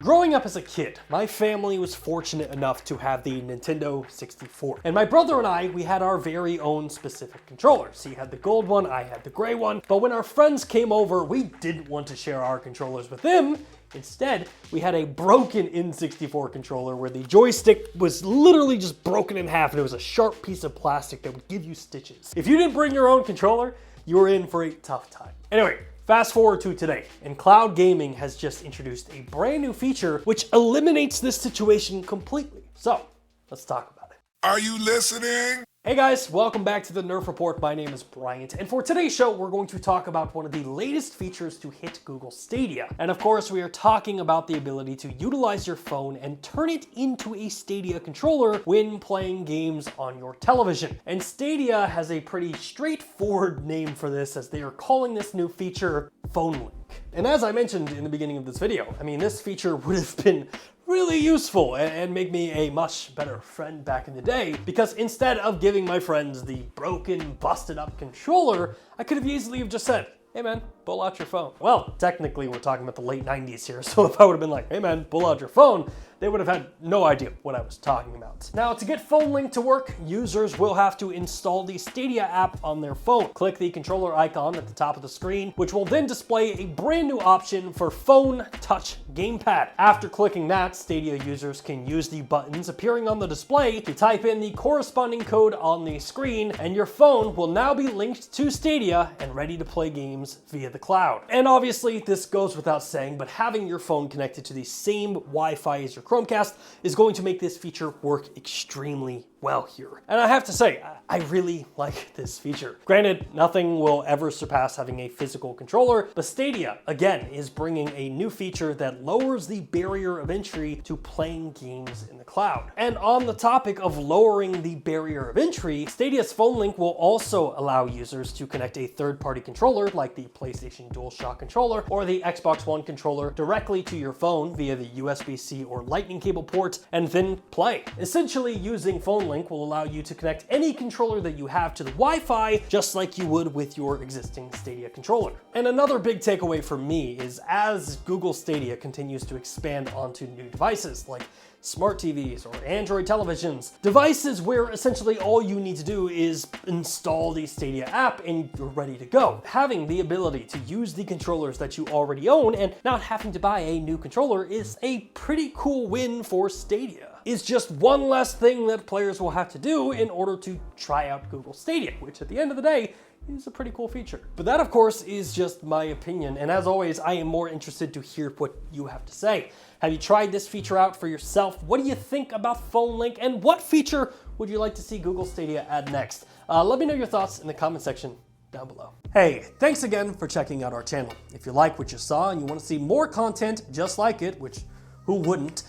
Growing up as a kid, my family was fortunate enough to have the Nintendo 64. And my brother and I, we had our very own specific controllers. He had the gold one, I had the gray one. But when our friends came over, we didn't want to share our controllers with them. Instead, we had a broken N64 controller where the joystick was literally just broken in half and it was a sharp piece of plastic that would give you stitches. If you didn't bring your own controller, you were in for a tough time. Anyway, fast forward to today, and cloud gaming has just introduced a brand new feature which eliminates this situation completely. So, let's talk about it. Are you listening? Hey guys, welcome back to the NERF Report. My name is Bryant, and for today's show, we're going to talk about one of the latest features to hit Google Stadia. And of course, we are talking about the ability to utilize your phone and turn it into a Stadia controller when playing games on your television. And Stadia has a pretty straightforward name for this, as they are calling this new feature Phone Link. And as I mentioned in the beginning of this video, this feature would have been really useful and make me a much better friend back in the day, because instead of giving my friends the broken, busted up controller, I could have easily just said, hey man, pull out your phone. Well, technically we're talking about the late 90s here, so if I would have been like, hey man, pull out your phone, they would have had no idea what I was talking about. Now, to get Phone Link to work, users will have to install the Stadia app on their phone. Click the controller icon at the top of the screen, which will then display a brand new option for Phone Touch Gamepad. After clicking that, Stadia users can use the buttons appearing on the display to type in the corresponding code on the screen, and your phone will now be linked to Stadia and ready to play games via the cloud. And obviously, this goes without saying, but having your phone connected to the same Wi-Fi as your Chromecast is going to make this feature work extremely well here. And I have to say, I really like this feature. Granted, nothing will ever surpass having a physical controller, but Stadia, again, is bringing a new feature that lowers the barrier of entry to playing games in the cloud. And on the topic of lowering the barrier of entry, Stadia's Phone Link will also allow users to connect a third-party controller like the PlayStation DualShock controller or the Xbox One controller directly to your phone via the USB-C or Lightning cable port and then play. Essentially, using Phone Link will allow you to connect any controller that you have to the Wi-Fi, just like you would with your existing Stadia controller. And another big takeaway for me is, as Google Stadia continues to expand onto new devices like smart TVs or Android televisions, devices where essentially all you need to do is install the Stadia app and you're ready to go. Having the ability to use the controllers that you already own and not having to buy a new controller is a pretty cool win for Stadia. It's just one less thing that players will have to do in order to try out Google Stadia, which at the end of the day is a pretty cool feature. But that, of course, is just my opinion, and as always, I am more interested to hear what you have to say. Have you tried this feature out for yourself? What do you think about Phone Link, and what feature would you like to see Google Stadia add next? Let me know your thoughts in the comment section down below. Hey, thanks again for checking out our channel. If you like what you saw and you want to see more content just like it, which who wouldn't,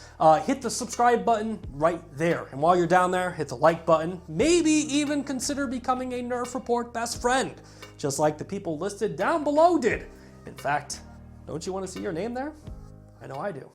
hit the subscribe button right there. And while you're down there, hit the like button. Maybe even consider becoming a NERF Report best friend, just like the people listed down below did. In fact, don't you want to see your name there? I know I do.